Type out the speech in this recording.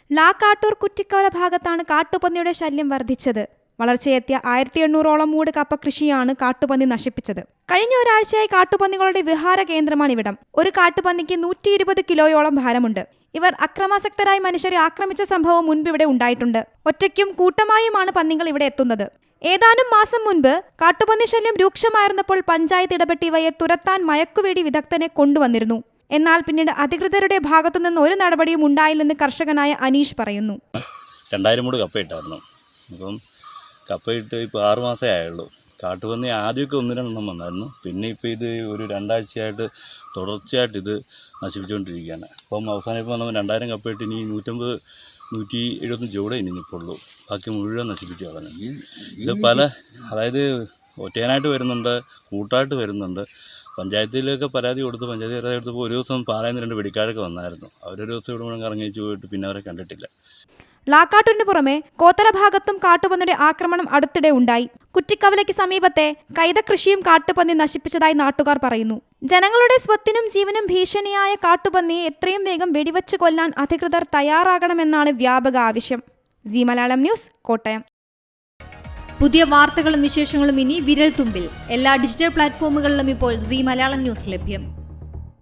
ലാക്കാട്ടൂർ കുറ്റിക്കവല ഭാഗത്താണ് കാട്ടുപന്നിയുടെ ശല്യം വർദ്ധിച്ചത്. വളർച്ചയെത്തിയ 1800ഓളം മൂട് കപ്പ കൃഷിയാണ് കാട്ടുപന്നി നശിപ്പിച്ചത്. കഴിഞ്ഞ ഒരാഴ്ചയായി കാട്ടുപന്നികളുടെ വിഹാര കേന്ദ്രമാണിവിടം. ഒരു കാട്ടുപന്നിക്ക് 120 കിലോയോളം ഭാരമുണ്ട്. ഇവർ അക്രമാസക്തരായി മനുഷ്യരെ ആക്രമിച്ച സംഭവം മുൻപിവിടെ ഉണ്ടായിട്ടുണ്ട്. ഒറ്റയ്ക്കും കൂട്ടമായുമാണ് പന്നികൾ ഇവിടെ എത്തുന്നത്. ഏതാനും മാസം മുൻപ് കാട്ടുപന്നി ശല്യം രൂക്ഷമായിരുന്നപ്പോൾ പഞ്ചായത്ത് ഇടപെട്ട് ഇവയെ തുരത്താൻ മയക്കുവെടി വിദഗ്ധനെ കൊണ്ടുവന്നിരുന്നു. എന്നാൽ പിന്നീട് അധികൃതരുടെ ഭാഗത്തുനിന്ന് ഒരു നടപടിയും ഉണ്ടായില്ലെന്ന് കർഷകനായ അനീഷ് പറയുന്നു. 2000 മൂട് കപ്പയിട്ടായിരുന്നു. അപ്പം കപ്പയിട്ട് ഇപ്പോൾ 6 മാസമേ ആയുള്ളൂ. കാട്ടുപന്നി ആദ്യമൊക്കെ 1-2 വന്നായിരുന്നു. പിന്നെ ഇപ്പോൾ ഇത് ഒരു 2 ആഴ്ചയായിട്ട് തുടർച്ചയായിട്ട് ഇത് നശിപ്പിച്ചുകൊണ്ടിരിക്കുകയാണ്. അപ്പം അവസാനം ഇപ്പോൾ നമ്മൾ 2000 കപ്പയിട്ട് ഇനി 150-175 കൂടെ ഇനി നിൽപ്പുള്ളൂ. ബാക്കി മുഴുവൻ നശിപ്പിച്ച് കളഞ്ഞു. ഇത് അതായത് ഒറ്റയാനായിട്ട് വരുന്നുണ്ട്, കൂട്ടായിട്ട് വരുന്നുണ്ട്. പഞ്ചായത്തിലൊക്കെ പരാതി കൊടുത്തപ്പോൾ ഒരു ദിവസം പാലായിൽ നിന്ന് 2 വെടിക്കാരൊക്കെ വന്നായിരുന്നു. അവരൊരു ദിവസം ഇവിടെ മുഴുവൻ കറങ്ങിച്ച് പോയിട്ട് പിന്നെ അവരെ കണ്ടിട്ടില്ല. ലാക്കാട്ടൂരിന് പുറമെ കോത്തല ഭാഗത്തും കാട്ടുപന്നിയുടെ ആക്രമണം അടുത്തിടെ ഉണ്ടായി. കുറ്റിക്കവലയ്ക്ക് സമീപത്തെ കൈതകൃഷിയും കാട്ടുപന്നി നശിപ്പിച്ചതായി നാട്ടുകാർ പറയുന്നു. ജനങ്ങളുടെ സ്വത്തിനും ജീവനും ഭീഷണിയായ കാട്ടുപന്നിയെ എത്രയും വേഗം വെടിവെച്ച് കൊല്ലാൻ അധികൃതർ തയ്യാറാകണമെന്നാണ് വ്യാപക ആവശ്യം. Zee Malayalam news, Kottayam. പുതിയ വാർത്തകളും വിശേഷങ്ങളും ഇനി വിരൽ തുമ്പിൽ. എല്ലാ ഡിജിറ്റൽ പ്ലാറ്റ്ഫോമുകളിലും ഇപ്പോൾ സീ മലയാളം ന്യൂസ് ലഭ്യം.